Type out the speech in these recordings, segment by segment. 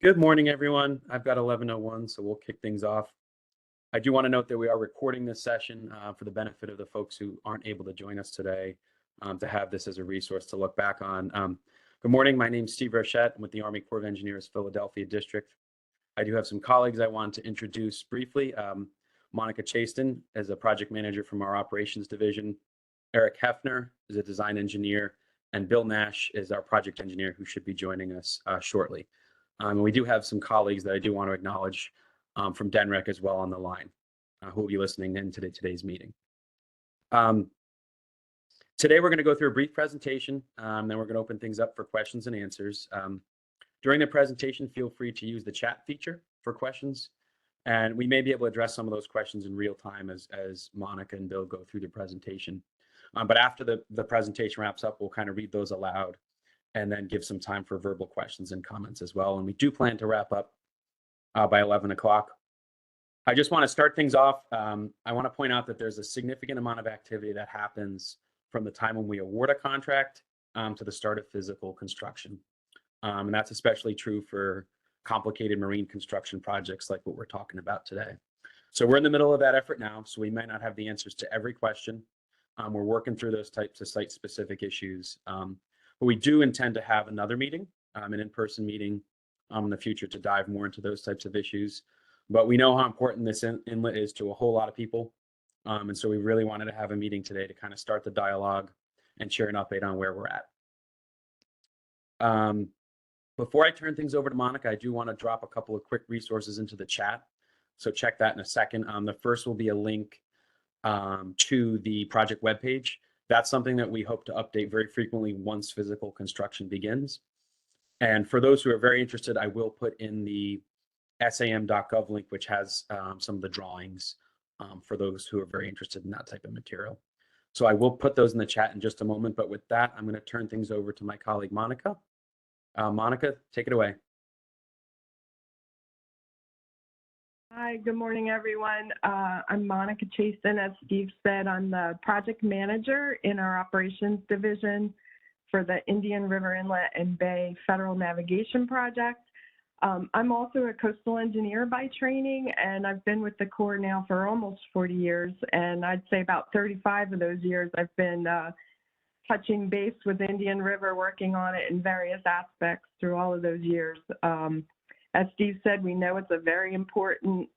Good morning, everyone. I've got 11:01, so we'll kick things off. I do want to note that we are recording this session for the benefit of the folks who aren't able to join us today, to have this as a resource to look back on. Good morning. My name's Steve Rochette. I'm with the Army Corps of Engineers Philadelphia District. I do have some colleagues I want to introduce briefly. Monica Chaston is a project manager from our operations division. Eric Hefner is a design engineer, and Bill Nash is our project engineer who should be joining us shortly. And we do have some colleagues that I do want to acknowledge from DENREC as well on the line who will be listening in to today's meeting. Today we're going to go through a brief presentation, then we're going to open things up for questions and answers. During the presentation, feel free to use the chat feature for questions, and we may be able to address some of those questions in real time as Monica and Bill go through the presentation. But after the presentation wraps up, we'll kind of read those aloud and then give some time for verbal questions and comments as well. And we do plan to wrap up by 11 o'clock. I just want to start things off. I want to point out that there's a significant amount of activity that happens from the time when we award a contract to the start of physical construction. And that's especially true for complicated marine construction projects like what we're talking about today. So we're in the middle of that effort now, so we might not have the answers to every question. We're working through those types of site-specific issues. But we do intend to have another meeting, an in-person meeting in the future to dive more into those types of issues. But we know how important this inlet is to a whole lot of people. And so we really wanted to have a meeting today to kind of start the dialogue and share an update on where we're at. Before I turn things over to Monica, I do want to drop a couple of quick resources into the chat. So check that in a second. The first will be a link to the project webpage. That's something that we hope to update very frequently once physical construction begins. And for those who are very interested, I will put in the sam.gov link, which has some of the drawings for those who are very interested in that type of material. So I will put those in the chat in just a moment. But with that, I'm going to turn things over to my colleague, Monica. Monica, take it away. Hi, good morning, everyone. I'm Monica Chaston. As Steve said, I'm the project manager in our operations division for the Indian River Inlet and Bay Federal Navigation Project. I'm also a coastal engineer by training, and I've been with the Corps now for almost 40 years. And I'd say about 35 of those years I've been touching base with Indian River, working on it in various aspects through all of those years. As Steve said, we know it's a very important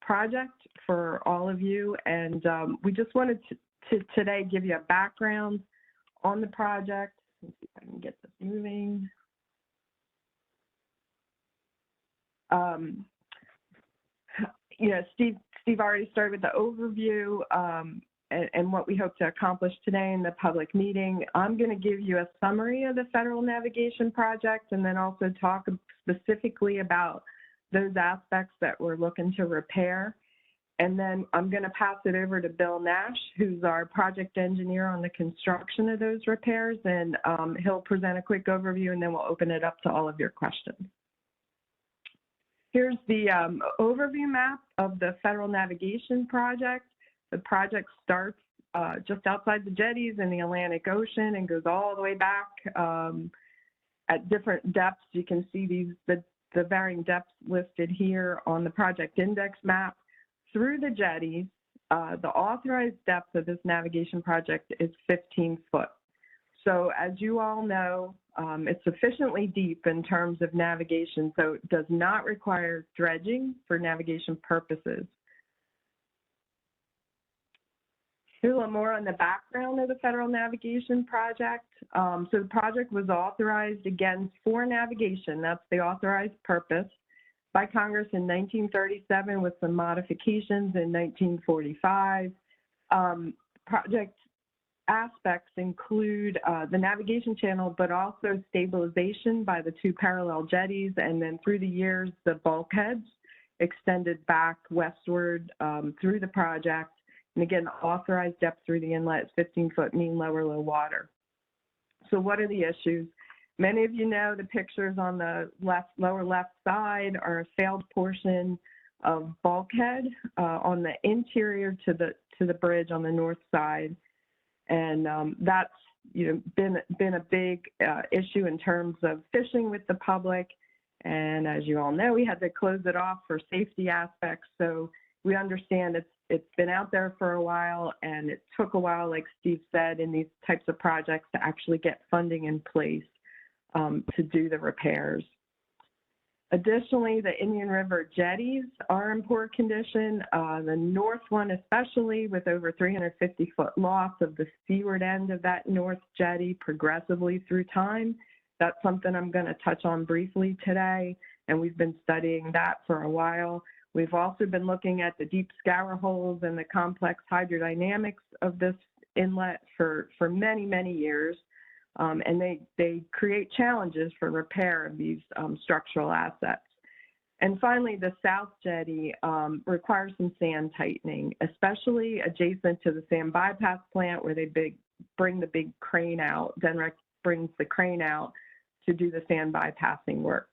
project for all of you, and we just wanted to today give you a background on the project. Let's see if I can get this moving. You know, Steve already started with the overview and what we hope to accomplish today in the public meeting. I'm going to give you a summary of the Federal Navigation Project and then also talk specifically about those aspects that we're looking to repair. And then I'm going to pass it over to Bill Nash, who's our project engineer on the construction of those repairs, and he'll present a quick overview, and then we'll open it up to all of your questions. Here's the overview map of the Federal Navigation Project. The project starts just outside the jetties in the Atlantic Ocean and goes all the way back at different depths. You can see the varying depths listed here on the project index map through the jetties. The authorized depth of this navigation project is 15 foot. So as you all know, it's sufficiently deep in terms of navigation, so it does not require dredging for navigation purposes. Here's a little more on the background of the Federal Navigation Project. So the project was authorized again for navigation. That's the authorized purpose by Congress in 1937 with some modifications in 1945. Project aspects include the navigation channel, but also stabilization by the two parallel jetties, and then through the years, the bulkheads extended back westward through the project. And again, the authorized depth through the inlet is 15-foot mean lower low water. So what are the issues? Many of you know the pictures on the lower left side are a failed portion of bulkhead on the interior to the bridge on the north side. And that's been a big issue in terms of fishing with the public And as you all know, we had to close it off for safety aspects. So we understand it's been out there for a while, and it took a while, like Steve said, in these types of projects to actually get funding in place to do the repairs. Additionally, the Indian River jetties are in poor condition. The north one especially, with over 350-foot loss of the seaward end of that north jetty progressively through time. That's something I'm going to touch on briefly today, and we've been studying that for a while. We've also been looking at the deep scour holes and the complex hydrodynamics of this inlet for many, many years. And they create challenges for repair of these structural assets. And finally, the south jetty requires some sand tightening, especially adjacent to the sand bypass plant where they bring the big crane out. Denrex brings the crane out to do the sand bypassing work.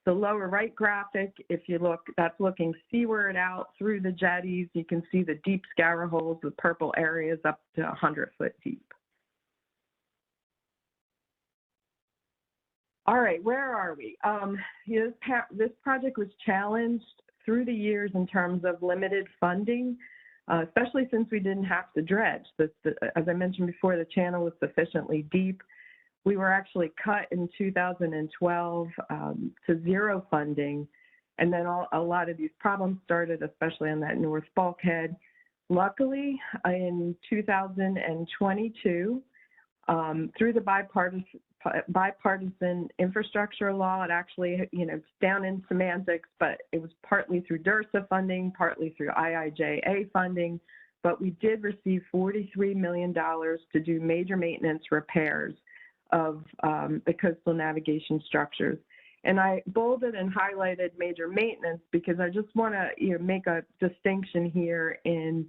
The lower right graphic, if you look, that's looking seaward out through the jetties. You can see the deep scour holes, the purple areas up to 100 foot deep. All right, where are we? This project was challenged through the years in terms of limited funding, especially since we didn't have to dredge. As I mentioned before, the channel was sufficiently deep. We were actually cut in 2012 to zero funding, and then a lot of these problems started, especially on that north bulkhead. Luckily, in 2022, through the Bipartisan Infrastructure Law, it actually, it's down in semantics, but it was partly through DRSA funding, partly through IIJA funding, but we did receive $43 million to do major maintenance repairs of the coastal navigation structures. And I bolded and highlighted major maintenance because I just want to make a distinction here in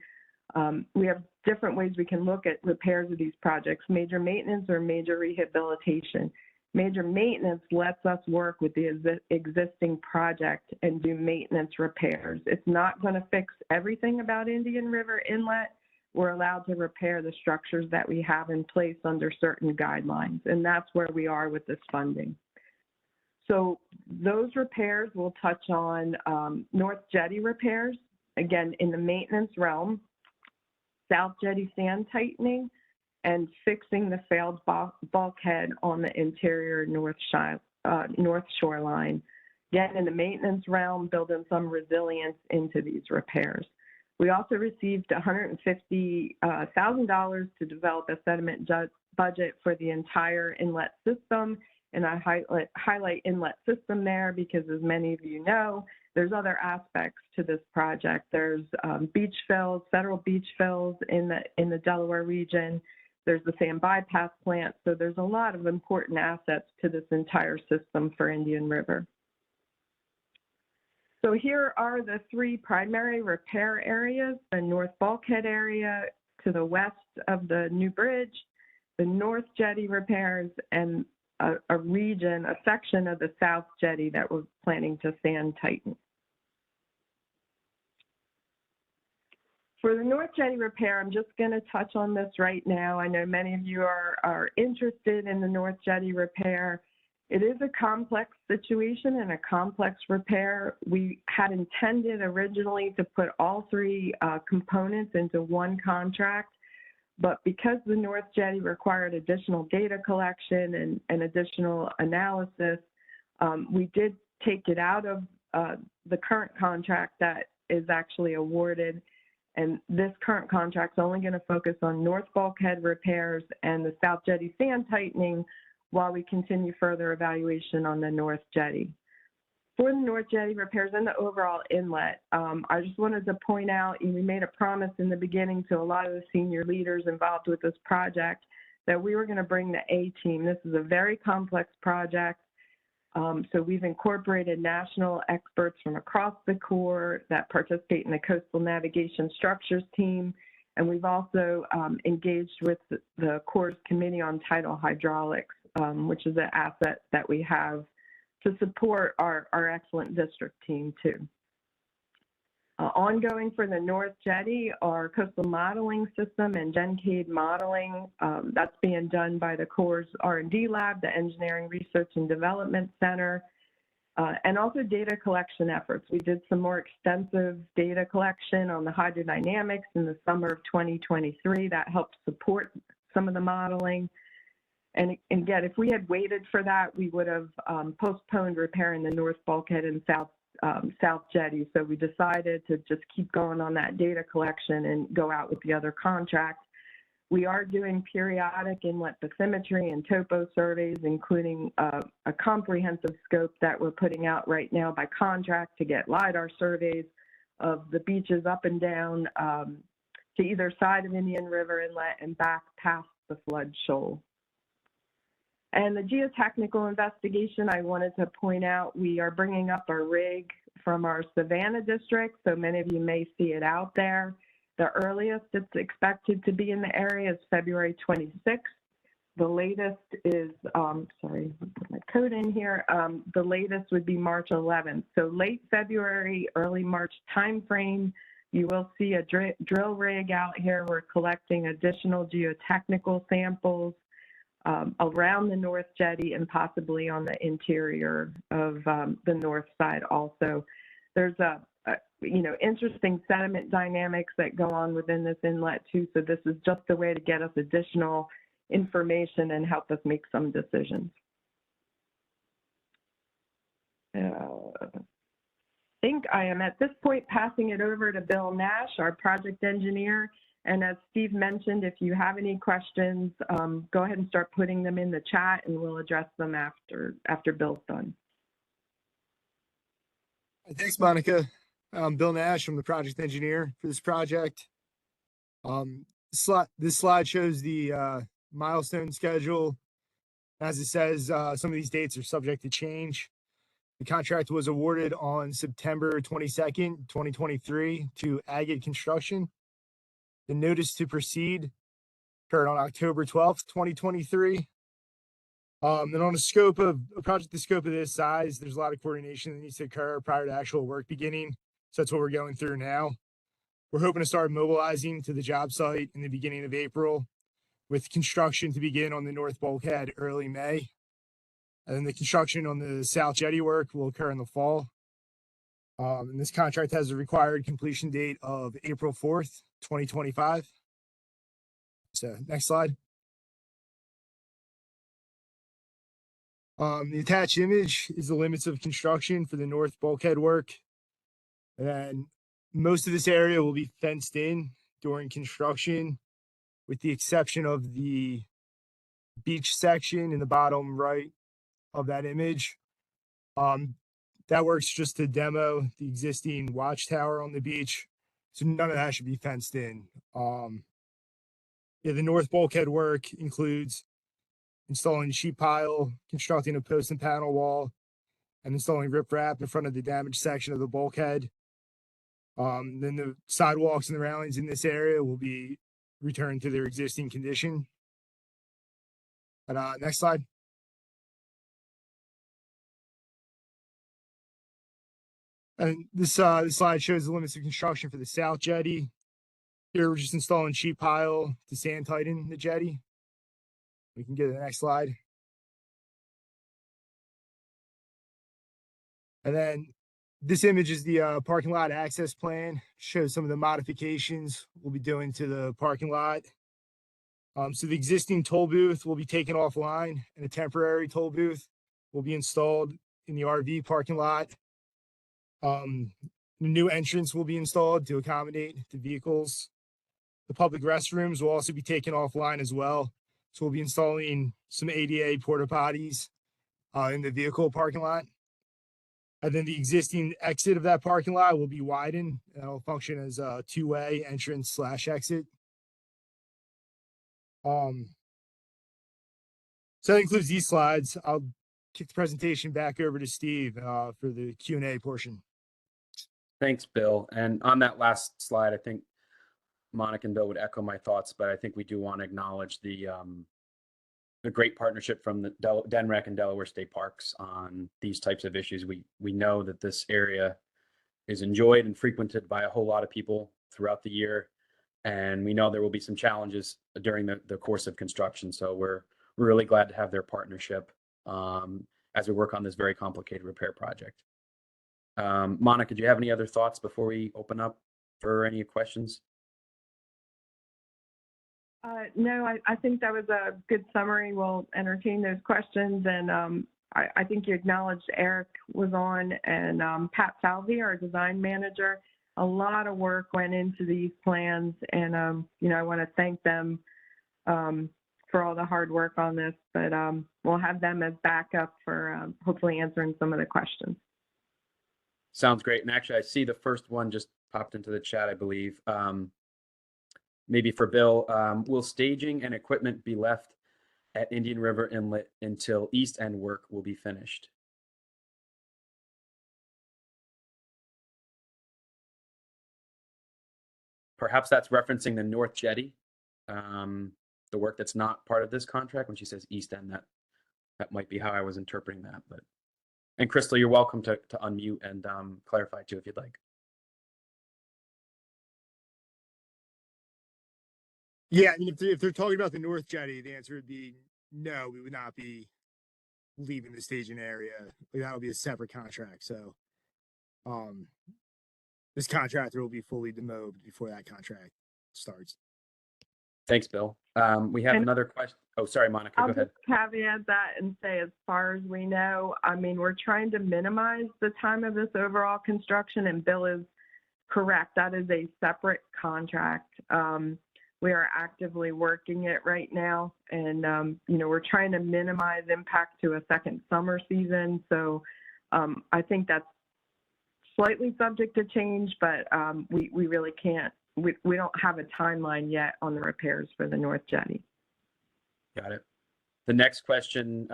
we have different ways we can look at repairs of these projects, major maintenance or major rehabilitation. Major maintenance lets us work with the existing project and do maintenance repairs. It's not going to fix everything about Indian River Inlet. We're allowed to repair the structures that we have in place under certain guidelines, and that's where we are with this funding. So those repairs will touch on North Jetty repairs, again, in the maintenance realm, South Jetty sand tightening, and fixing the failed bulkhead on the interior north shoreline. Again, in the maintenance realm, building some resilience into these repairs. We also received $150,000 to develop a sediment budget for the entire inlet system. And I highlight inlet system there because, as many of you know, there's other aspects to this project. There's beach fills, federal beach fills in the Delaware region. There's the sand bypass plant. So there's a lot of important assets to this entire system for Indian River. So here are the three primary repair areas: the north bulkhead area to the west of the new bridge, the north jetty repairs, and a section of the south jetty that we're planning to sand tighten. For the north jetty repair, I'm just going to touch on this right now. I know many of you are interested in the north jetty repair. It is a complex situation and a complex repair. We had intended originally to put all three components into one contract, but because the North Jetty required additional data collection and additional analysis, we did take it out of the current contract that is actually awarded. And this current contract is only going to focus on north bulkhead repairs and the South Jetty sand tightening, while we continue further evaluation on the North Jetty. For the North Jetty repairs and the overall inlet, I just wanted to point out, and we made a promise in the beginning to a lot of the senior leaders involved with this project that we were going to bring the A-team. This is a very complex project, so we've incorporated national experts from across the Corps that participate in the Coastal Navigation Structures team, and we've also engaged with the Corps' Committee on Tidal Hydraulics, which is an asset that we have to support our excellent district team too. Ongoing for the North Jetty are coastal modeling system and GenCade modeling. That's being done by the Corps' R&D lab, the Engineering Research and Development Center, and also data collection efforts. We did some more extensive data collection on the hydrodynamics in the summer of 2023 that helped support some of the modeling. And again, if we had waited for that, we would have postponed repairing the north bulkhead and south jetty. So we decided to just keep going on that data collection and go out with the other contracts. We are doing periodic inlet bathymetry and topo surveys, including a comprehensive scope that we're putting out right now by contract to get LiDAR surveys of the beaches up and down to either side of Indian River Inlet and back past the flood shoal. And the geotechnical investigation, I wanted to point out, we are bringing up our rig from our Savannah district, so many of you may see it out there. The earliest it's expected to be in the area is February 26th. The latest is, sorry, I'll put my code in here. The latest would be March 11th. So late February, early March timeframe, you will see a drill rig out here. We're collecting additional geotechnical samples around the North Jetty and possibly on the interior of the north side also. There's interesting sediment dynamics that go on within this inlet too. So this is just a way to get us additional information and help us make some decisions. I think I am at this point passing it over to Bill Nash, our project engineer. And as Steve mentioned, if you have any questions, go ahead and start putting them in the chat and we'll address them after Bill's done. Thanks, Monica. I'm Bill Nash. I'm the project engineer for this project. This slide shows the milestone schedule. As it says, some of these dates are subject to change. The contract was awarded on September 22nd, 2023 to Agate Construction. The notice to proceed occurred on October 12th, 2023. And on a scope of a project, the scope of this size, there's a lot of coordination that needs to occur prior to actual work beginning. So that's what we're going through now. We're hoping to start mobilizing to the job site in the beginning of April, with construction to begin on the north bulkhead early May. And then the construction on the south jetty work will occur in the fall. And this contract has a required completion date of April 4th, 2025. So next slide. The attached image is the limits of construction for the north bulkhead work. And most of this area will be fenced in during construction, with the exception of the beach section in the bottom right of that image. That works just to demo the existing watchtower on the beach. So none of that should be fenced in. The north bulkhead work includes installing sheet pile, constructing a post and panel wall, and installing riprap in front of the damaged section of the bulkhead. Then the sidewalks and the railings in this area will be returned to their existing condition. And next slide. And this slide shows the limits of construction for the south jetty. Here we're just installing sheet pile to sand tighten the jetty. We can get to the next slide. And then this image is the parking lot access plan. Shows some of the modifications we'll be doing to the parking lot. So the existing toll booth will be taken offline, and a temporary toll booth will be installed in the RV parking lot. The new entrance will be installed to accommodate the vehicles. The public restrooms will also be taken offline as well. So we'll be installing some ADA porta potties in the vehicle parking lot. And then the existing exit of that parking lot will be widened. It'll function as a two-way entrance / exit. So that includes these slides. I'll kick the presentation back over to Steve for the Q&A portion. Thanks, Bill. And on that last slide, I think Monica and Bill would echo my thoughts, but I think we do want to acknowledge the great partnership from the DNREC and Delaware State Parks on these types of issues. We know that this area is enjoyed and frequented by a whole lot of people throughout the year. And we know there will be some challenges during the course of construction. So we're really glad to have their partnership as we work on this very complicated repair project. Monica, do you have any other thoughts before we open up for any questions? No, I think that was a good summary. We'll entertain those questions. And I think you acknowledged Eric was on, and Pat Salvi, our design manager. A lot of work went into these plans, and I want to thank them for all the hard work on this. But we'll have them as backup for hopefully answering some of the questions. Sounds great. And actually, I see the first one just popped into the chat, I believe. Maybe for Bill, will staging and equipment be left at Indian River Inlet until east end work will be finished? Perhaps that's referencing the North Jetty, the work that's not part of this contract. When she says east end, that might be how I was interpreting that. But and Crystal, you're welcome to unmute and clarify too if you'd like. Yeah, I mean, if they're talking about the North Jetty, the answer would be no. We would not be leaving the staging area. Like, that would be a separate contract. So, this contractor will be fully demoted before that contract starts. Thanks, Bill. We have another question. Oh, sorry, Monica, go ahead. I'll just caveat that and say, as far as we know, I mean, we're trying to minimize the time of this overall construction, and Bill is correct. That is a separate contract. We are actively working it right now, and we're trying to minimize impact to a second summer season. So I think that's slightly subject to change, but we really can't. We don't have a timeline yet on the repairs for the North Jetty. Got it. The next question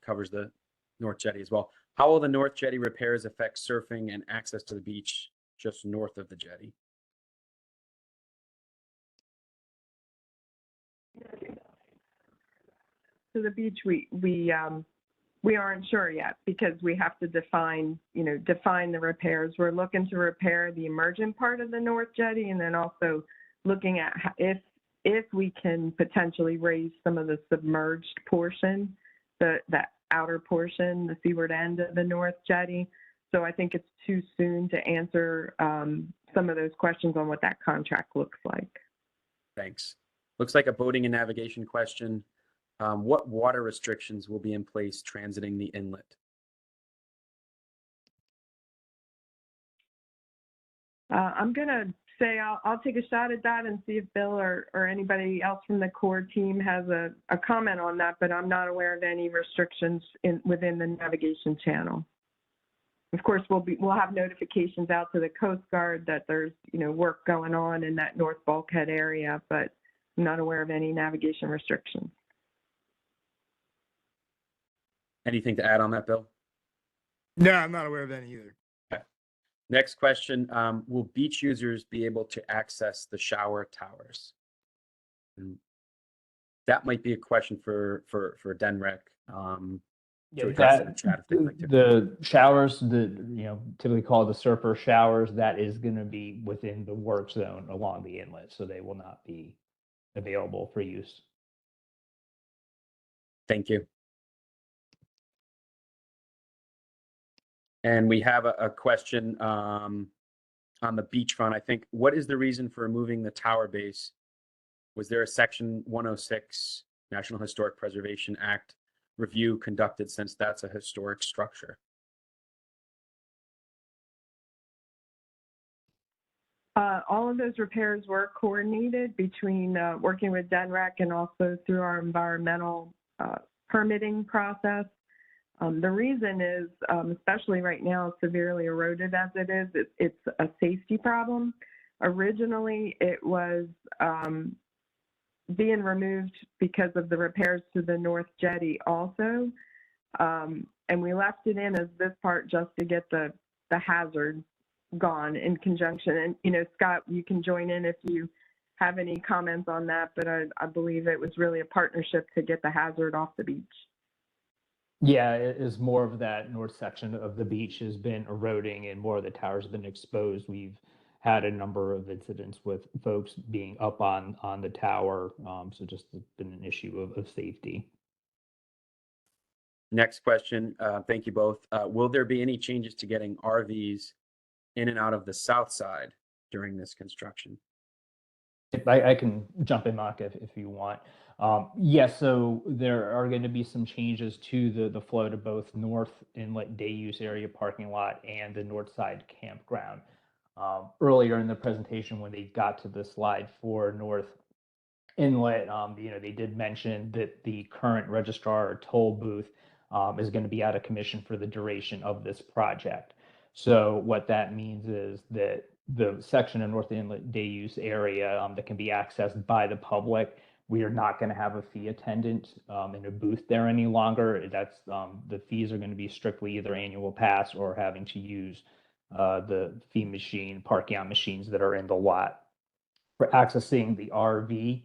covers the North Jetty as well. How will the North Jetty repairs affect surfing and access to the beach just north of the jetty? To the beach, we aren't sure yet, because we have to define the repairs. We're looking to repair the emergent part of the North Jetty, and then also looking at if we can potentially raise some of the submerged portion, the outer portion, the seaward end of the North Jetty. So I think it's too soon to answer some of those questions on what that contract looks like. Thanks. Looks like a boating and navigation question. What water restrictions will be in place transiting the inlet? I'm going to say I'll take a shot at that and see if Bill or anybody else from the core team has a comment on that, but I'm not aware of any restrictions within the navigation channel. Of course, we'll have notifications out to the Coast Guard that there's work going on in that north bulkhead area, but I'm not aware of any navigation restrictions. Anything to add on that, Bill? No, I'm not aware of any either. Okay. Next question, will beach users be able to access the shower towers? And that might be a question for DenRec. Yeah, the showers, typically called the surfer showers, that is going to be within the work zone along the inlet, so they will not be available for use. Thank you. And we have a question on the beachfront. I think, what is the reason for removing the tower base? Was there a Section 106 National Historic Preservation Act review conducted, since that's a historic structure? All of those repairs were coordinated between working with DenRec and also through our environmental permitting process. The reason is, especially right now, severely eroded as it is, it's a safety problem. Originally, it was being removed because of the repairs to the North Jetty also. And we left it in as this part just to get the hazard gone in conjunction. And, Scott, you can join in if you have any comments on that, but I believe it was really a partnership to get the hazard off the beach. Yeah, it is more of that north section of the beach has been eroding and more of the towers have been exposed. We've had a number of incidents with folks being up on the tower. So just been an issue of safety. Next question. Thank you both. Will there be any changes to getting RVs in and out of the south side during this construction? I can jump in, Monica, if you want. Yes, so there are going to be some changes to the flow to both North Inlet Day Use Area parking lot and the North Side campground. Earlier in the presentation, when they got to the slide for North Inlet, they did mention that the current registrar or toll booth is going to be out of commission for the duration of this project. So what that means is that the section of North Inlet Day Use Area that can be accessed by the public, we are not going to have a fee attendant in a booth there any longer. That's the fees are going to be strictly either annual pass or having to use the fee machine, parking out machines that are in the lot. For accessing the RV,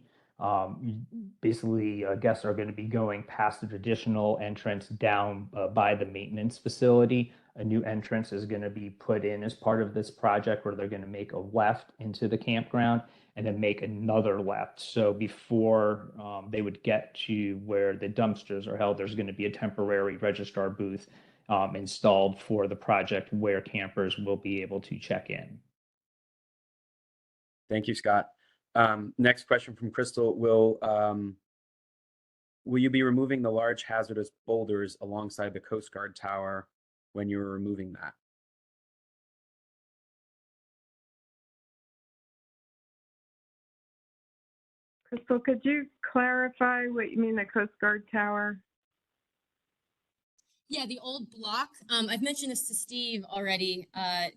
basically guests are going to be going past the traditional entrance down by the maintenance facility. A new entrance is going to be put in as part of this project where they're going to make a left into the campground and then make another left. So before they would get to where the dumpsters are held, there's going to be a temporary registrar booth installed for the project where campers will be able to check in. Thank you, Scott. Next question from Crystal. Will you be removing the large hazardous boulders alongside the Coast Guard tower when you're removing that? Crystal, could you clarify what you mean, the Coast Guard tower? Yeah, the old block. I've mentioned this to Steve already.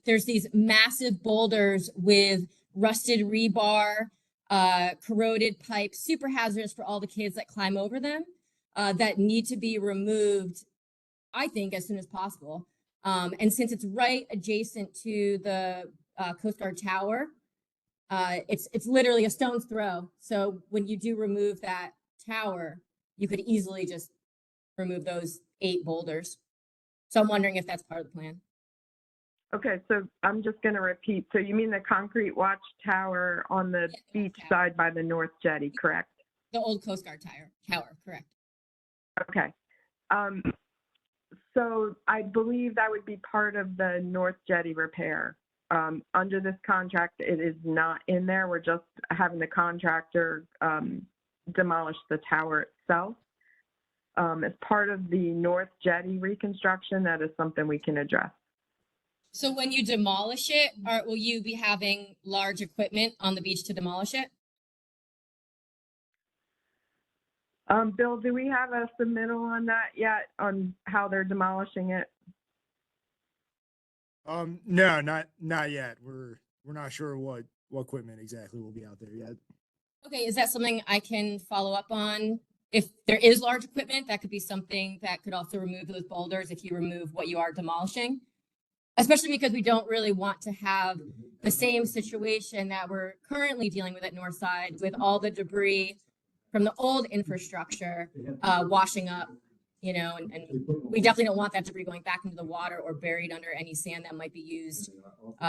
There's these massive boulders with rusted rebar, corroded pipes, super hazardous for all the kids that climb over them, that need to be removed, I think, as soon as possible. And since it's right adjacent to the Coast Guard tower, it's literally a stone's throw. So when you do remove that tower, you could easily just remove those 8 boulders. So I'm wondering if that's part of the plan. Okay, so I'm just going to repeat. So you mean the concrete watch tower on the beach side by the North Jetty, correct? The old Coast Guard tower, correct. Okay. So I believe that would be part of the North Jetty repair. Under this contract, it is not in there. We're just having the contractor demolish the tower itself. As part of the North Jetty reconstruction, that is something we can address. So when you demolish it, will you be having large equipment on the beach to demolish it? Bill, do we have a submittal on that yet, on how they're demolishing it? No, not yet. We're not sure what equipment exactly will be out there yet. Okay, is that something I can follow up on? If there is large equipment, that could be something that could also remove those boulders if you remove what you are demolishing. Especially because we don't really want to have the same situation that we're currently dealing with at Northside with all the debris from the old infrastructure washing up, and we definitely don't want that debris going back into the water or buried under any sand that might be used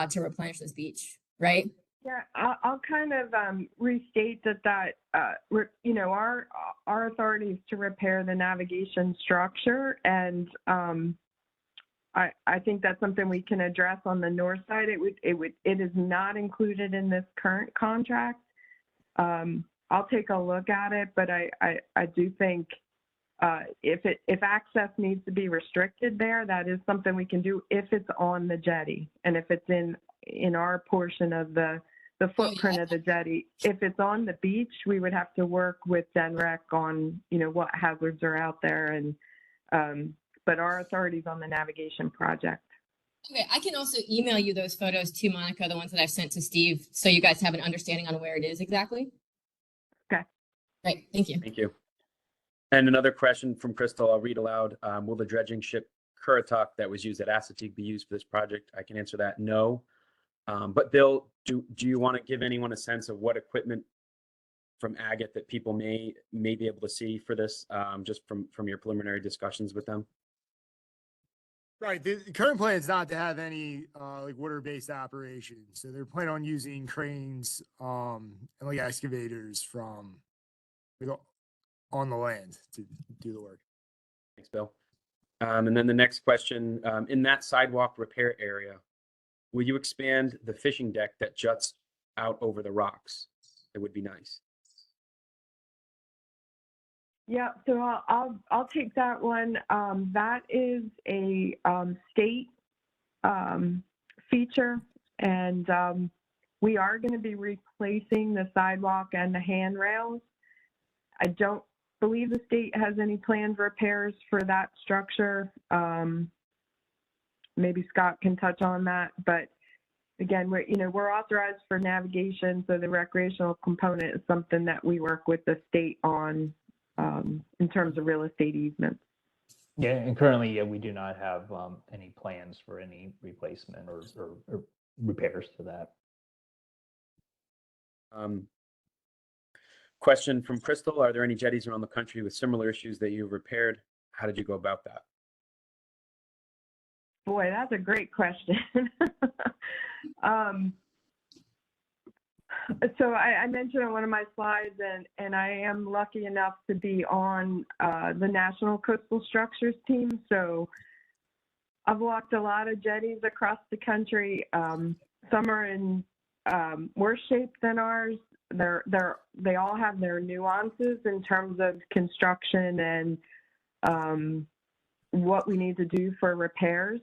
to replenish this beach, right? Yeah, I'll kind of restate that our authority is to repair the navigation structure, and I think that's something we can address on the north side. It is not included in this current contract. I'll take a look at it, but I do think if access needs to be restricted there, that is something we can do if it's on the jetty and if it's in our portion of the footprint of the jetty. If it's on the beach, we would have to work with DENREC on what hazards are out there, and but our authority's on the navigation project. Okay, I can also email you those photos too, Monica, the ones that I've sent to Steve, so you guys have an understanding on where it is exactly. Okay. Great, thank you. Thank you. And another question from Crystal, I'll read aloud. Will the dredging ship Currituck that was used at Assateague be used for this project? I can answer that, no. But Bill, do you want to give anyone a sense of what equipment from Agate that people may be able to see for this, just from your preliminary discussions with them? Right. The current plan is not to have any like water-based operations. So they're planning on using cranes and like excavators from like, on the land to do the work. Thanks, Bill. And then the next question, in that sidewalk repair area, will you expand the fishing deck that juts out over the rocks? It would be nice. Yeah, so I'll take that one. That is a state feature, and we are going to be replacing the sidewalk and the handrails. I don't believe the state has any planned repairs for that structure. Maybe Scott can touch on that, but again, we're authorized for navigation, so the recreational component is something that we work with the state on in terms of real estate easements. Yeah, and currently, we do not have any plans for any replacement or repairs to that. Question from Crystal, are there any jetties around the country with similar issues that you've repaired? How did you go about that? Boy, that's a great question. So I mentioned on one of my slides, and I am lucky enough to be on the National Coastal Structures team. So I've walked a lot of jetties across the country. Some are in worse shape than ours. They all have their nuances in terms of construction and what we need to do for repairs.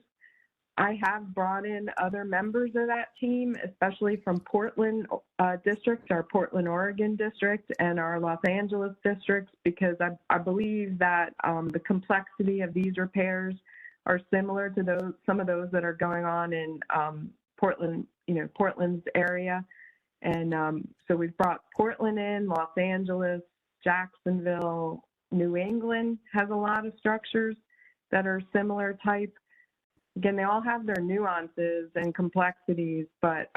I have brought in other members of that team, especially from Portland district, our Portland, Oregon district, and our Los Angeles districts, because I believe that the complexity of these repairs are similar to some of those that are going on in Portland, Portland's area. And so we've brought Portland in, Los Angeles, Jacksonville, New England has a lot of structures that are similar type. Again, they all have their nuances and complexities, but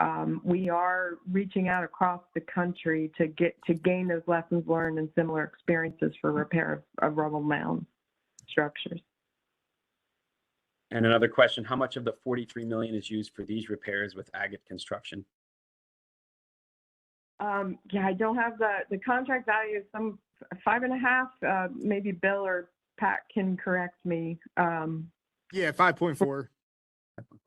we are reaching out across the country to gain those lessons learned and similar experiences for repair of rubble mound structures. And another question, how much of the $43 million is used for these repairs with Agate Construction? Yeah, I don't have the contract value is some 5.5. Maybe Bill or Pat can correct me. Yeah, 5.4.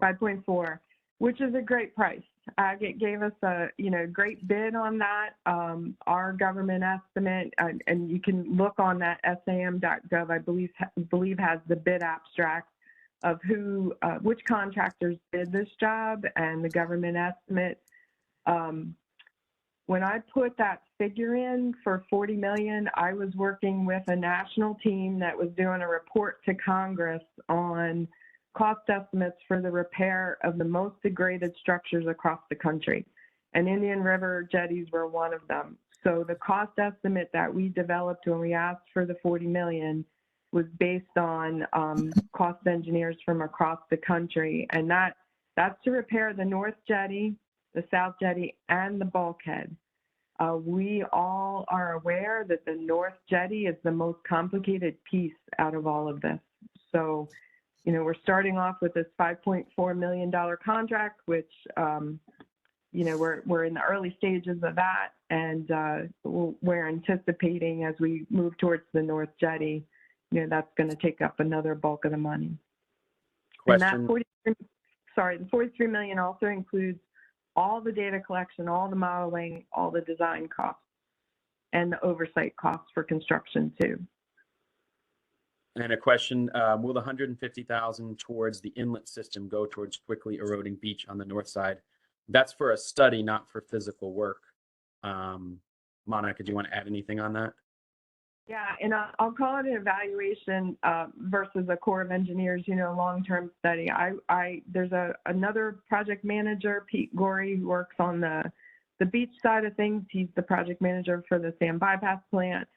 5.4, which is a great price. Agate gave us a great bid on that. Our government estimate, and you can look on that sam.gov. I believe has the bid abstract of which contractors did this job and the government estimate. When I put that figure in for $40 million, I was working with a national team that was doing a report to Congress on cost estimates for the repair of the most degraded structures across the country. And Indian River jetties were one of them. So the cost estimate that we developed when we asked for the $40 million was based on cost engineers from across the country. And that's to repair the North Jetty, the South Jetty, and the bulkhead. We all are aware that the North Jetty is the most complicated piece out of all of this. So, we're starting off with this $5.4 million contract, which, we're in the early stages of that. And we're anticipating as we move towards the North Jetty, that's going to take up another bulk of the money. Question. And the $43 million also includes all the data collection, all the modeling, all the design costs, and the oversight costs for construction too. And a question, will the $150,000 towards the inlet system go towards quickly eroding beach on the north side? That's for a study, not for physical work. Monica, do you want to add anything on that? Yeah, and I'll call it an evaluation versus a Corps of Engineers, long-term study. There's another project manager, Pete Gorey, who works on the beach side of things. He's the project manager for the sand bypass plant.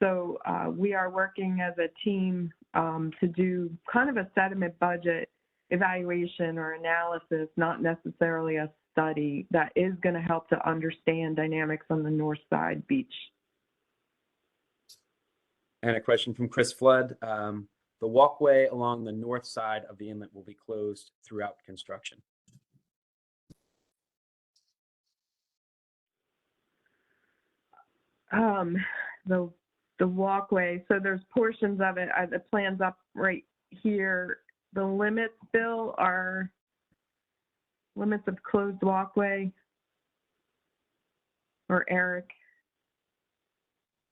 So we are working as a team to do kind of a sediment budget evaluation or analysis, not necessarily a study that is going to help to understand dynamics on the north side beach. And a question from Chris Flood. The walkway along the north side of the inlet will be closed throughout construction. The walkway, so there's portions of it, the plan's up right here. The limits, Bill, are limits of closed walkway, or Eric?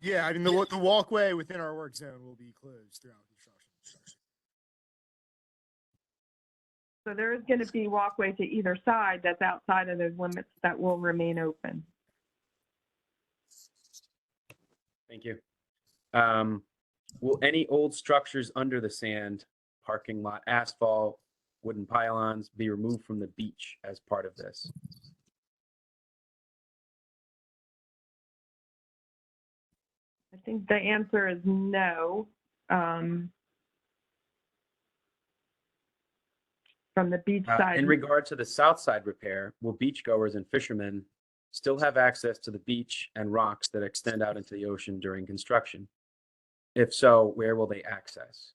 Yeah, I mean, the walkway within our work zone will be closed throughout construction. So there is going to be walkway to either side that's outside of those limits that will remain open. Thank you. Will any old structures under the sand, parking lot asphalt, wooden pylons be removed from the beach as part of this? I think the answer is no. From the beach side. In regard to the south side repair, will beachgoers and fishermen still have access to the beach and rocks that extend out into the ocean during construction? If so, where will they access?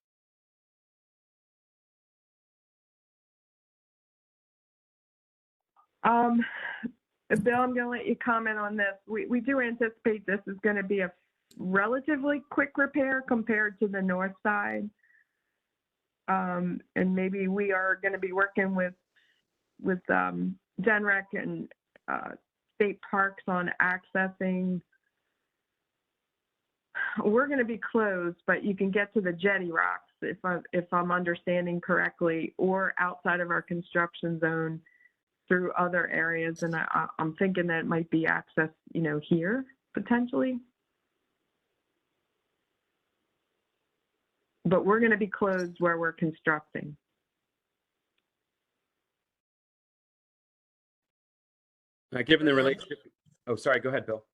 Bill, I'm going to let you comment on this. We do anticipate this is going to be a relatively quick repair compared to the north side. And maybe we are going to be working with Genrec and state parks on accessing. We're going to be closed, but you can get to the jetty rocks if I'm understanding correctly, or outside of our construction zone through other areas. And I'm thinking that it might be access, here potentially. But we're going to be closed where we're constructing. Given the relationship, oh, sorry, go ahead, Bill.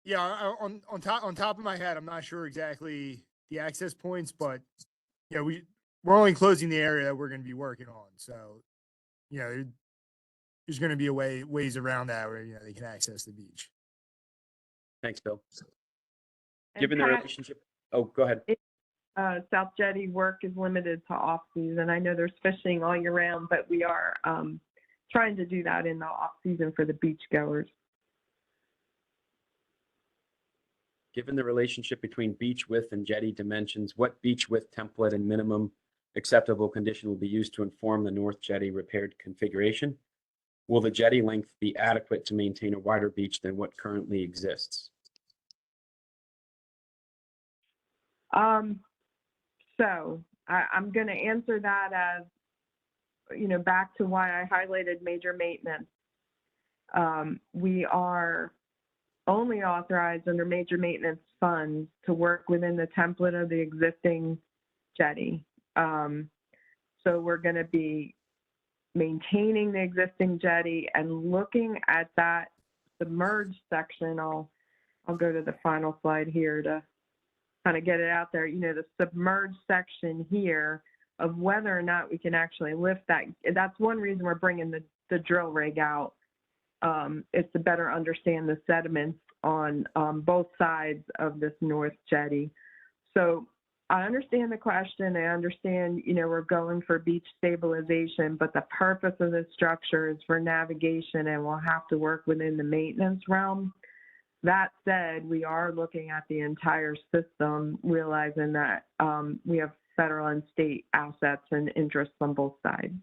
Yeah, on top of my head, I'm not sure exactly the access points, but we're only closing the area that we're going to be working on. So, there's going to be ways around that where they can access the beach. Thanks, Bill. And Given the Pat, relationship, oh, go ahead. South Jetty work is limited to off season. I know there's fishing all year round, but we are trying to do that in the off season for the beach goers. Given the relationship between beach width and jetty dimensions, what beach width template and minimum acceptable condition will be used to inform the north jetty repaired configuration? Will the jetty length be adequate to maintain a wider beach than what currently exists? So I'm going to answer that as, back to why I highlighted major maintenance. We are only authorized under major maintenance funds to work within the template of the existing jetty. So we're going to be maintaining the existing jetty and looking at that submerged section. I'll go to the final slide here to kind of get it out there, the submerged section here of whether or not we can actually lift that. That's one reason we're bringing the drill rig out, is to better understand the sediments on both sides of this north jetty. So I understand the question. I understand, we're going for beach stabilization, but the purpose of this structure is for navigation and we'll have to work within the maintenance realm. That said, we are looking at the entire system, realizing that we have federal and state assets and interests on both sides.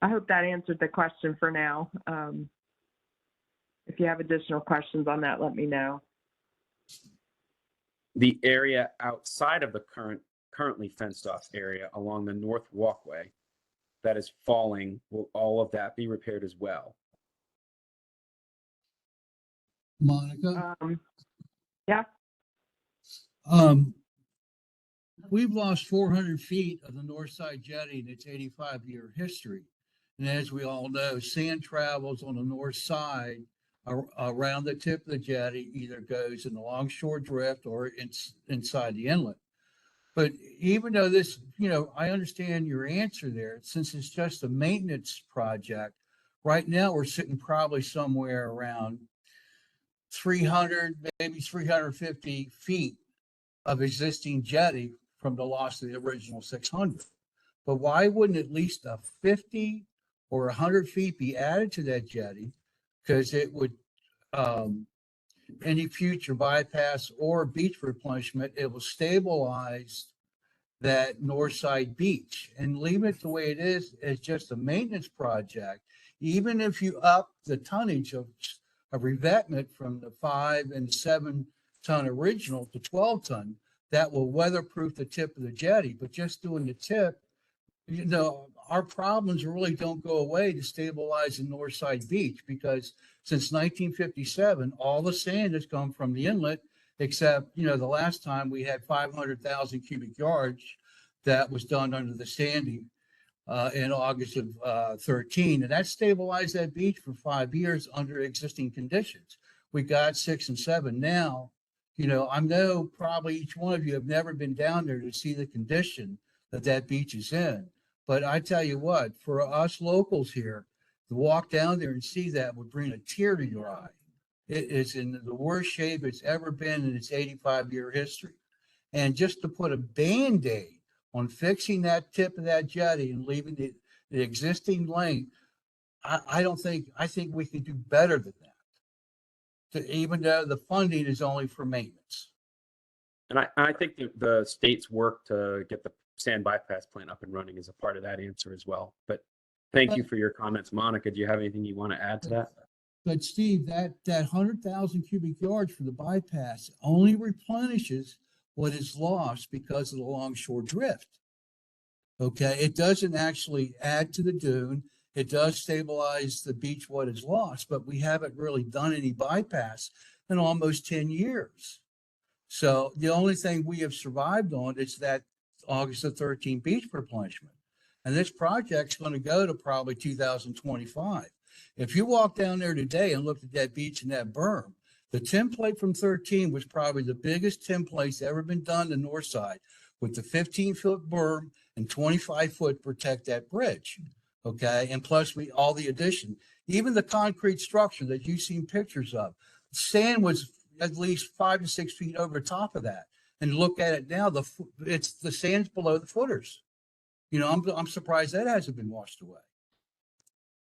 I hope that answered the question for now. If you have additional questions on that, let me know. The area outside of the currently fenced off area along the north walkway that is falling, will all of that be repaired as well? Monica? Yeah. We've lost 400 feet of the north side jetty in its 85-year history. And as we all know, sand travels on the north side around the tip of the jetty, either goes in the longshore drift or it's inside the inlet. But even though this, I understand your answer there, since it's just a maintenance project, right now we're sitting probably somewhere around 300, maybe 350 feet of existing jetty from the loss of the original 600. But why wouldn't at least a 50 or 100 feet be added to that jetty? Because it would, any future bypass or beach replenishment, it will stabilize that north side beach and leave it the way it is as just a maintenance project. Even if you up the tonnage of revetment from the 5 and 7 ton original to 12 ton, that will weatherproof the tip of the jetty. But just doing the tip, you know, our problems really don't go away to stabilize the north side beach, because since 1957, all the sand has come from the inlet, except, you know, the last time we had 500,000 cubic yards that was done under the Sandy in August of 13. And that stabilized that beach for 5 years under existing conditions. We got 6 and 7 now. You know, I know probably each one of you have never been down there to see the condition that that beach is in. But I tell you what, for us locals here, to walk down there and see that would bring a tear to your eye. It is in the worst shape it's ever been in its 85-year history. And just to put a Band-Aid on fixing that tip of that jetty and leaving the existing length, I think we can do better than that, even though the funding is only for maintenance. And I think the state's work to get the sand bypass plant up and running is a part of that answer as well. But thank you for your comments. Monica, do you have anything you want to add to that? But Steve, that 100,000 cubic yards for the bypass only replenishes what is lost because of the longshore drift. Okay, it doesn't actually add to the dune. It does stabilize the beach, what is lost, but we haven't really done any bypass in almost 10 years. So the only thing we have survived on is that August of 13 beach replenishment. And this project's going to go to probably 2025. If you walk down there today and look at that beach and that berm, the template from 13 was probably the biggest template ever been done the north side, with the 15-foot berm and 25-foot protect that bridge. Okay, and plus all the addition, even the concrete structure that you've seen pictures of, sand was at least 5 to 6 feet over top of that. And look at it now, the sand's below the footers. You know, I'm surprised that hasn't been washed away.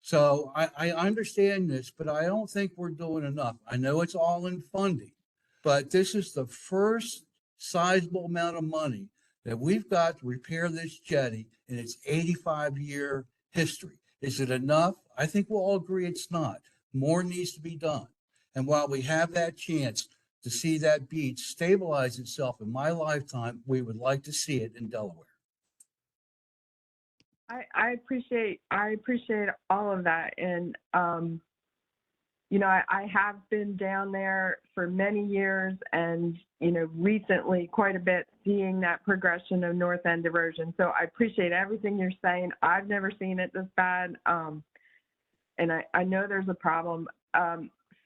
So I understand this, but I don't think we're doing enough. I know it's all in funding, but this is the first sizable amount of money that we've got to repair this jetty in its 85-year history. Is it enough? I think we'll all agree it's not. More needs to be done. And while we have that chance to see that beach stabilize itself in my lifetime, we would like to see it in Delaware. I appreciate all of that. And, you know, I have been down there for many years and, you know, recently quite a bit seeing that progression of north end erosion. So I appreciate everything you're saying. I've never seen it this bad. And I know there's a problem.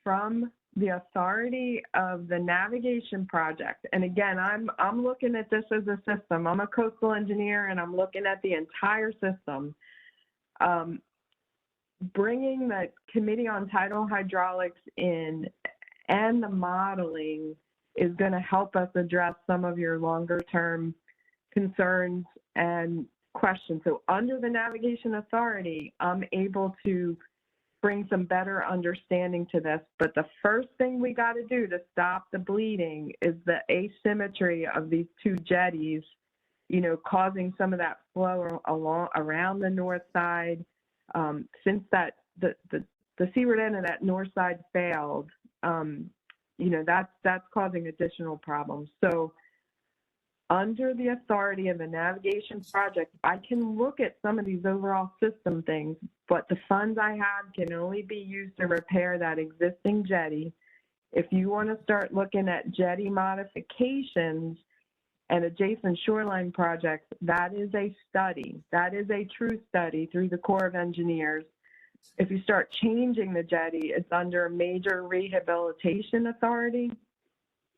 From the authority of the navigation project, and again, I'm looking at this as a system. I'm a coastal engineer, and I'm looking at the entire system. Bringing the Committee on Tidal Hydraulics in and the modeling is going to help us address some of your longer-term concerns and questions. So under the navigation authority, I'm able to bring some better understanding to this. But the first thing we got to do to stop the bleeding is the asymmetry of these two jetties, you know, causing some of that flow around the north side. Since that the seaward end of that north side failed, you know, that's causing additional problems. So under the authority of the navigation project, I can look at some of these overall system things, but the funds I have can only be used to repair that existing jetty. If you want to start looking at jetty modifications and adjacent shoreline projects, that is a study. That is a true study through the Corps of Engineers. If you start changing the jetty, it's under a major rehabilitation authority,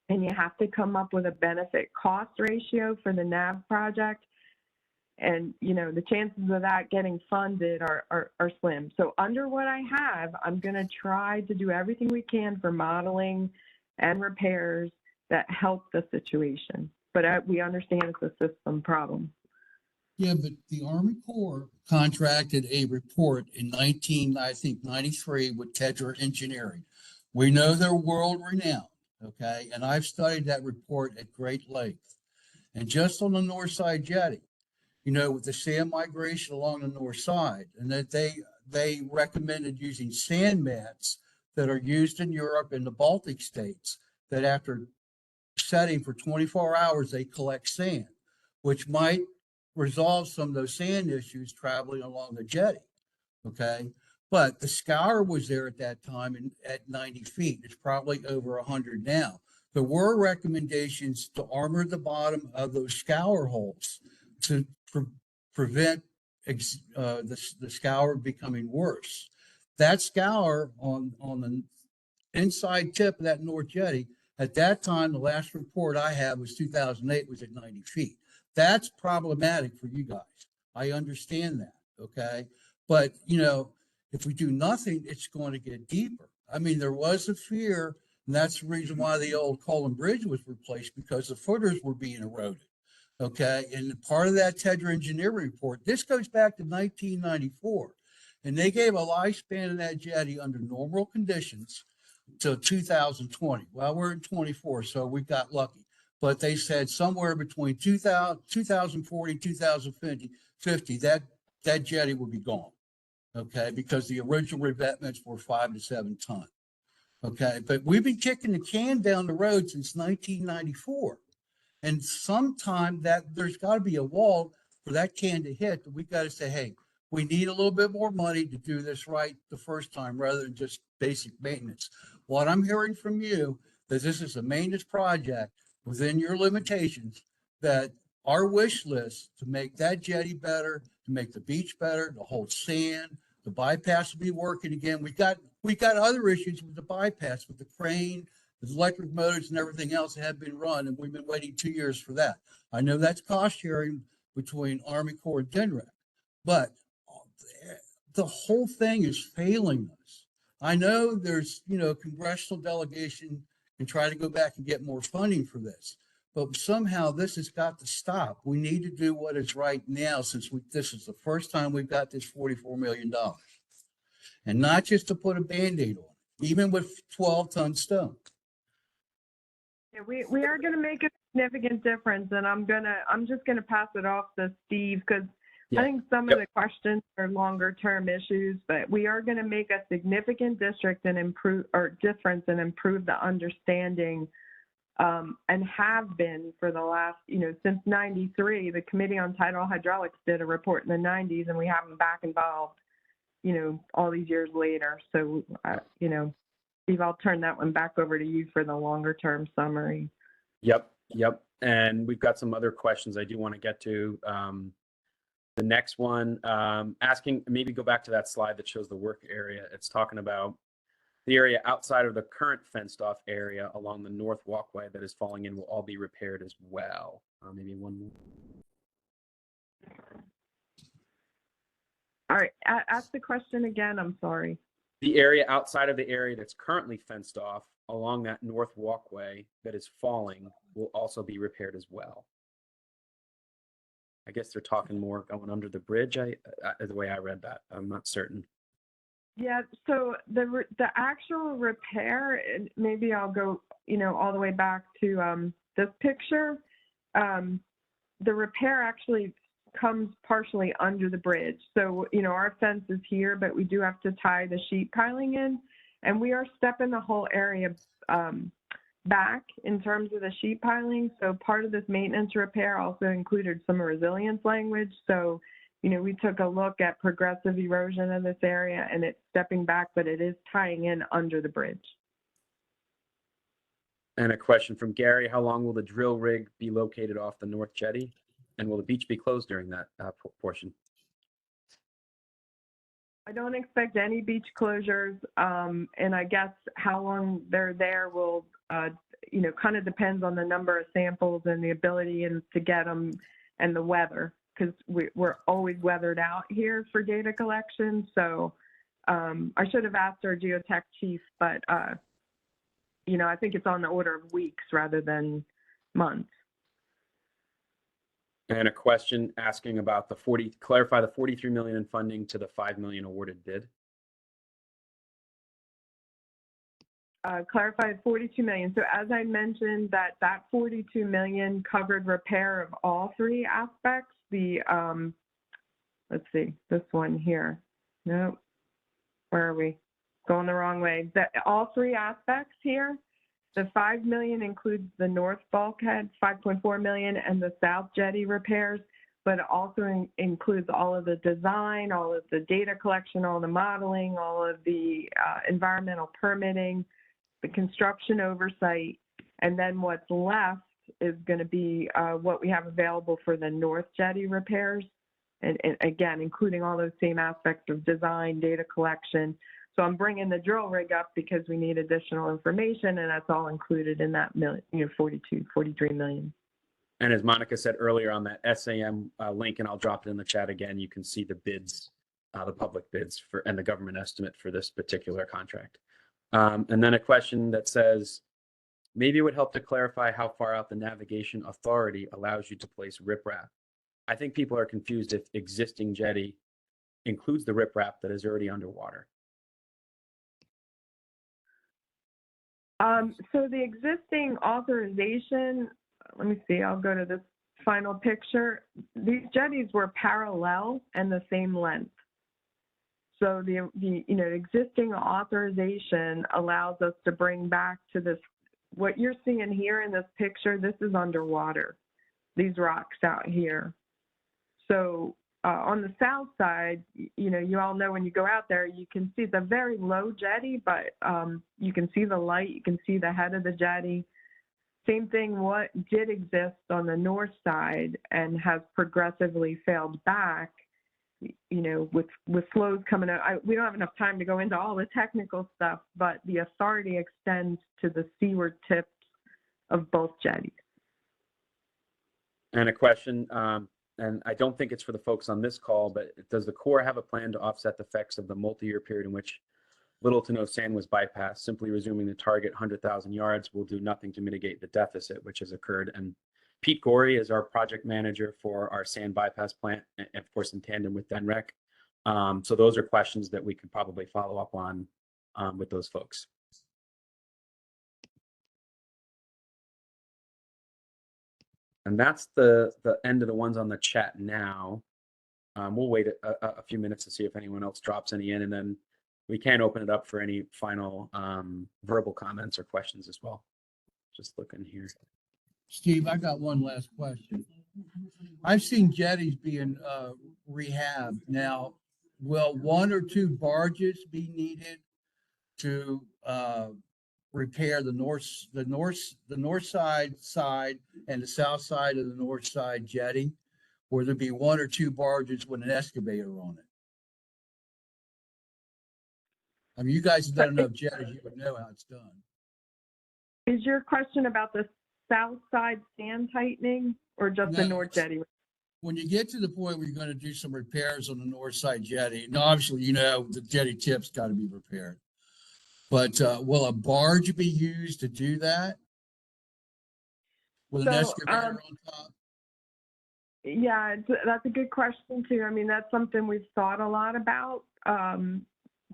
and you have to come up with a benefit cost ratio for the NAV project. And, you know, the chances of that getting funded are slim. So under what I have, I'm going to try to do everything we can for modeling and repairs that help the situation. but we understand it's a system problem. Yeah, but the Army Corps contracted a report in 93 with Tedra Engineering. We know they're world renowned, okay? And I've studied that report at great length. And just on the north side jetty, you know, with the sand migration along the north side, and that they recommended using sand mats that are used in Europe and the Baltic states, that after setting for 24 hours, they collect sand, which might resolve some of those sand issues traveling along the jetty, okay? But the scour was there at that time and at 90 feet. It's probably over 100 now. There were recommendations to armor the bottom of those scour holes to prevent the scour becoming worse. That scour on the inside tip of that north jetty, at that time, the last report I had was 2008, was at 90 feet. That's problematic for you guys. I understand that, okay? But, you know, if we do nothing, it's going to get deeper. I mean, there was a fear, and that's the reason why the old Colon Bridge was replaced, because the footers were being eroded, okay? And part of that Tedra engineering report, this goes back to 1994, and they gave a lifespan of that jetty under normal conditions till 2020. Well, we're in 24, so we got lucky. But they said somewhere between 2040, 2050, that jetty will be gone, okay? Because the original revetments were 5 to 7 ton, okay? But we've been kicking the can down the road since 1994. And sometime that there's got to be a wall for that can to hit, that we got to say, hey, we need a little bit more money to do this right the first time rather than just basic maintenance. What I'm hearing from you, that this is a maintenance project within your limitations, that our wish list to make that jetty better, to make the beach better, to hold sand, the bypass will be working again. We got other issues with the bypass, with the crane, the electric motors and everything else that have been run, and we've been waiting 2 years for that. I know that's cost sharing between Army Corps and DNREC, but the whole thing is failing us. I know there's, you know, congressional delegation and try to go back and get more funding for this, but somehow this has got to stop. We need to do what is right now, since this is the first time we've got this $44 million, and not just to put a Band-Aid on it, even with 12-ton stone. Yeah, we are going to make a significant difference, and I'm just going to pass it off to Steve, because I think some of the questions are longer term issues, but we are going to make a significant difference and improve the understanding, and have been for the last, you know, since 93. The Committee on Tidal Hydraulics did a report in the 90s, and we haven't back involved, you know, all these years later. So, you know, Steve, I'll turn that one back over to you for the longer term summary. Yep. And we've got some other questions I do want to get to. The next one, asking, maybe go back to that slide that shows the work area. It's talking about the area outside of the current fenced off area along the north walkway that is falling in will all be repaired as well. Maybe one more. All right, ask the question again, I'm sorry. The area outside of the area that's currently fenced off along that north walkway that is falling will also be repaired as well. I guess they're talking more going under the bridge. The way I read that, I'm not certain. Yeah, so the actual repair, and maybe I'll go, you know, all the way back to this picture. The repair actually comes partially under the bridge. So, you know, our fence is here, but we do have to tie the sheet piling in, and we are stepping the whole area back in terms of the sheet piling. So part of this maintenance repair also included some resilience language. So, you know, we took a look at progressive erosion of this area, and it's stepping back, but it is tying in under the bridge. And a question from Gary: how long will the drill rig be located off the north jetty, and will the beach be closed during that portion? I don't expect any beach closures, and I guess how long they're there will, you know, kind of depends on the number of samples and the ability to get them and the weather, because we're always weathered out here for data collection. So I should have asked our geotech chief, but, you know, I think it's on the order of weeks rather than months. And a question asking about clarify the 43 million in funding to the 5 million awarded bid. Clarify 42 million. So as I mentioned, that 42 million covered repair of all three aspects. The, let's see, this one here. Nope. Where are we? Going the wrong way. All three aspects here. The 5 million includes the north bulkhead, 5.4 million, and the south jetty repairs, but it also includes all of the design, all of the data collection, all the modeling, all of the environmental permitting, the construction oversight, and then what's left is going to be what we have available for the north jetty repairs, and again, including all those same aspects of design, data collection. So I'm bringing the drill rig up because we need additional information, and that's all included in that 43 million. And as Monica said earlier on that SAM link, and I'll drop it in the chat again, you can see the bids, the public bids and the government estimate for this particular contract. And then a question that says, maybe it would help to clarify how far out the navigation authority allows you to place riprap. I think people are confused if existing jetty includes the riprap that is already underwater. So the existing authorization, let me see, I'll go to this final picture. These jetties were parallel and the same length. So the existing authorization allows us to bring back to this, what you're seeing here in this picture, this is underwater, these rocks out here. So on the south side, you all know when you go out there, you can see the very low jetty, but you can see the light, you can see the head of the jetty. Same thing, what did exist on the north side and has progressively failed back, with flows coming out. We don't have enough time to go into all the technical stuff, but the authority extends to the seaward tips of both jetties. And a question, and I don't think it's for the folks on this call, but does the Corps have a plan to offset the effects of the multi-year period in which little to no sand was bypassed? Simply resuming the target 100,000 yards will do nothing to mitigate the deficit which has occurred. And Pete Gorey is our project manager for our sand bypass plant, and of course in tandem with DENREC. So those are questions that we could probably follow up on with those folks. And that's the end of the ones on the chat now. We'll wait a few minutes to see if anyone else drops any in, and then we can open it up for any final verbal comments or questions as well. Just looking here. Steve, I got one last question. I've seen jetties being rehabbed. Now, will one or two barges be needed to repair the north side and the south side of the north side jetty? Or there be one or two barges with an excavator on it? I mean, you guys have done enough jetties, you would know how it's done. Is your question about the south side sand tightening or just the north jetty? When you get to the point where you're going to do some repairs on the north side jetty, and obviously, the jetty tip's got to be repaired. But will a barge be used to do that? With an excavator on top? Yeah, that's a good question too. I mean, that's something we've thought a lot about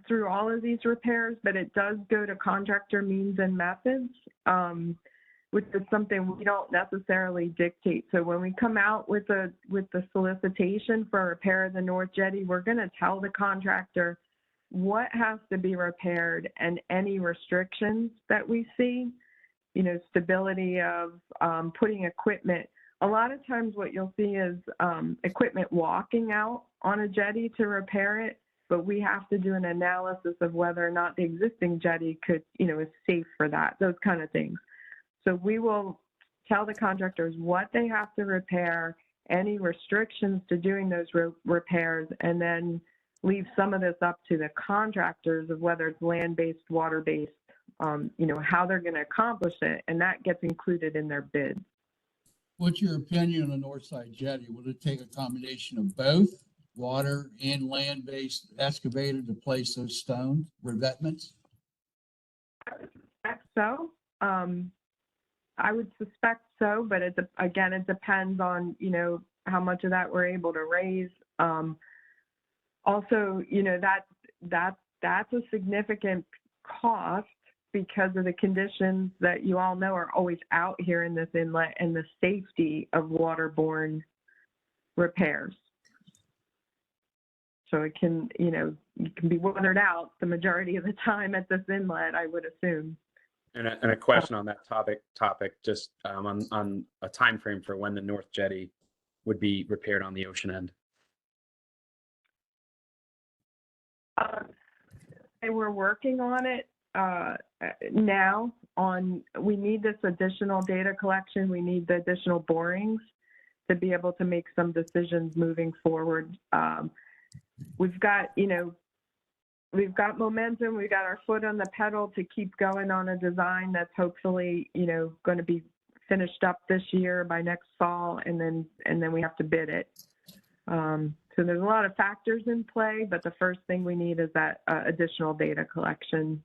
through all of these repairs, but it does go to contractor means and methods, which is something we don't necessarily dictate. So when we come out with the solicitation for repair of the north jetty, we're going to tell the contractor what has to be repaired and any restrictions that we see, stability of putting equipment. A lot of times what you'll see is equipment walking out on a jetty to repair it, but we have to do an analysis of whether or not the existing jetty is safe for that, those kind of things. So we will tell the contractors what they have to repair, any restrictions to doing those repairs, and then leave some of this up to the contractors of whether it's land-based, water-based, how they're going to accomplish it, and that gets included in their bid. What's your opinion on the north side jetty? Would it take a combination of both water and land-based excavator to place those stone revetments? I would suspect so. I would suspect so, but it depends on, how much of that we're able to raise. Also, that's a significant cost because of the conditions that you all know are always out here in this inlet and the safety of waterborne repairs. So it can, you can be weathered out the majority of the time at this inlet, I would assume. And a question on that topic, just on a time frame for when the North Jetty would be repaired on the ocean end. And we're working on it now. We need this additional data collection. We need the additional borings to be able to make some decisions moving forward. We've got momentum. We've got our foot on the pedal to keep going on a design that's hopefully, going to be finished up this year by next fall, and then we have to bid it. So there's a lot of factors in play, but the first thing we need is that additional data collection.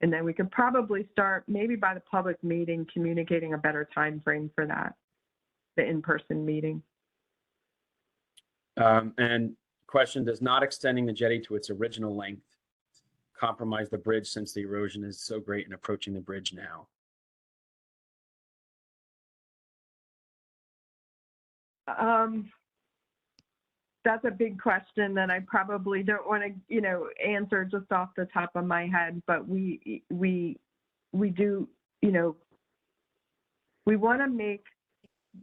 And then we could probably start, maybe by the public meeting, communicating a better time frame for that, the in-person meeting. And question, does not extending the jetty to its original length compromise the bridge since the erosion is so great in approaching the bridge now? That's a big question that I probably don't want to, answer just off the top of my head, but we do, we want to make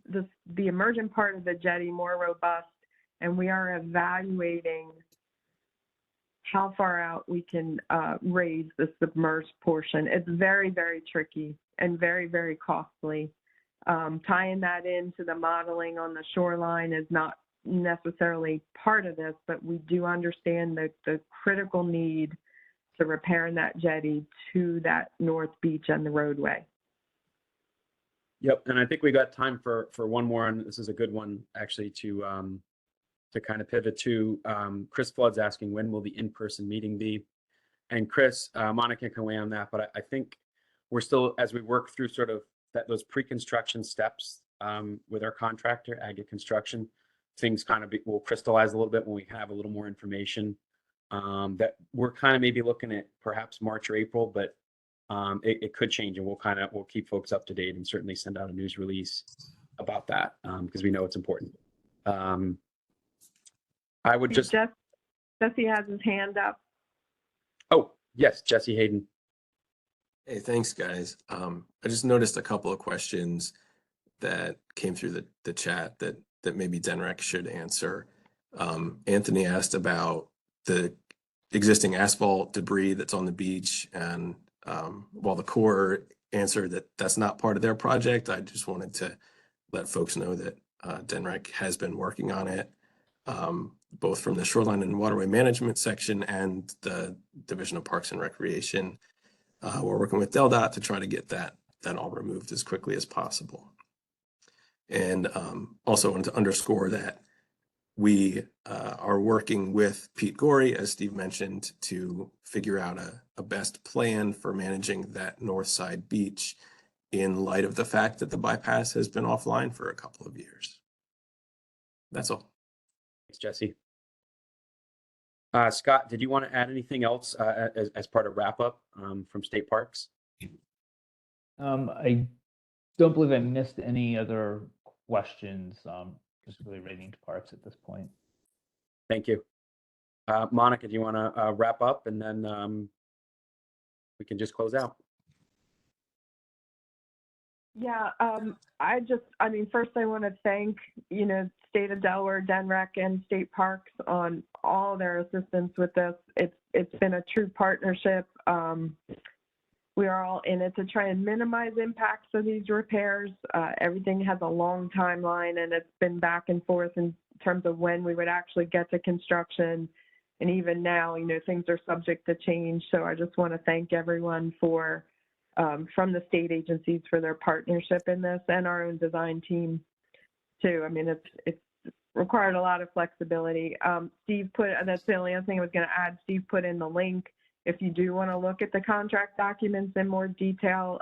the emergent part of the jetty more robust, and we are evaluating how far out we can raise the submerged portion. It's very, very tricky and very, very costly. Tying that into the modeling on the shoreline is not necessarily part of this, but we do understand the critical need to repairing that jetty to that north beach and the roadway. Yep, and I think we got time for one more, and this is a good one actually to kind of pivot to. Chris Flood's asking, when will the in-person meeting be? And Chris, Monica can weigh on that, but I think we're still, as we work through sort of those pre-construction steps with our contractor, Agate Construction, things kind of will crystallize a little bit when we have a little more information. That we're kind of maybe looking at perhaps March or April, but it could change, and we'll keep folks up to date and certainly send out a news release about that because we know it's important. I would just. Jesse has his hand up. Oh, yes, Jesse Hayden. Hey, thanks, guys. I just noticed a couple of questions that came through the chat that maybe DENREC should answer. Anthony asked about the existing asphalt debris that's on the beach, and while the Corps answered that that's not part of their project, I just wanted to let folks know that DENREC has been working on it, both from the Shoreline and Waterway Management section and the Division of Parks and Recreation. We're working with DelDOT to try to get that all removed as quickly as possible. And also wanted to underscore that we are working with Pete Gorey, as Steve mentioned, to figure out a best plan for managing that north side beach in light of the fact that the bypass has been offline for a couple of years. That's all. Thanks, Jesse. Scott, did you want to add anything else as part of wrap up from State Parks? I don't believe I missed any other questions. Just really relating to parks at this point. Thank you. Monica, do you want to wrap up, and then we can just close out? Yeah, first I want to thank, State of Delaware, DENREC, and State Parks on all their assistance with this. It's been a true partnership. We are all in it to try and minimize impacts of these repairs. Everything has a long timeline, and it's been back and forth in terms of when we would actually get to construction. And even now, things are subject to change. So I just want to thank everyone for, from the state agencies, for their partnership in this, and our own design team too. I mean, it's required a lot of flexibility. Steve that's the only other thing I was going to add. Steve put in the link. If you do want to look at the contract documents in more detail,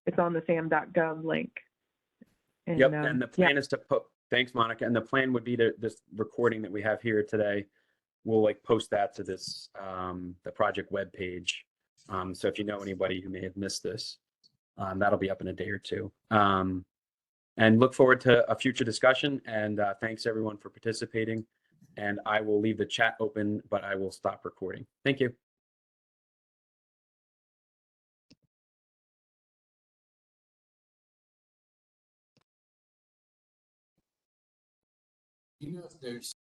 it's on the sam.gov link. Yep, And, and the yeah. plan is to put, thanks, Monica, and the plan would be this recording that we have here today, we'll like post that to this, the project webpage. So if you know anybody who may have missed this, that'll be up in a day or two. And look forward to a future discussion, and thanks everyone for participating. And I will leave the chat open, but I will stop recording. Thank you. You know, if there's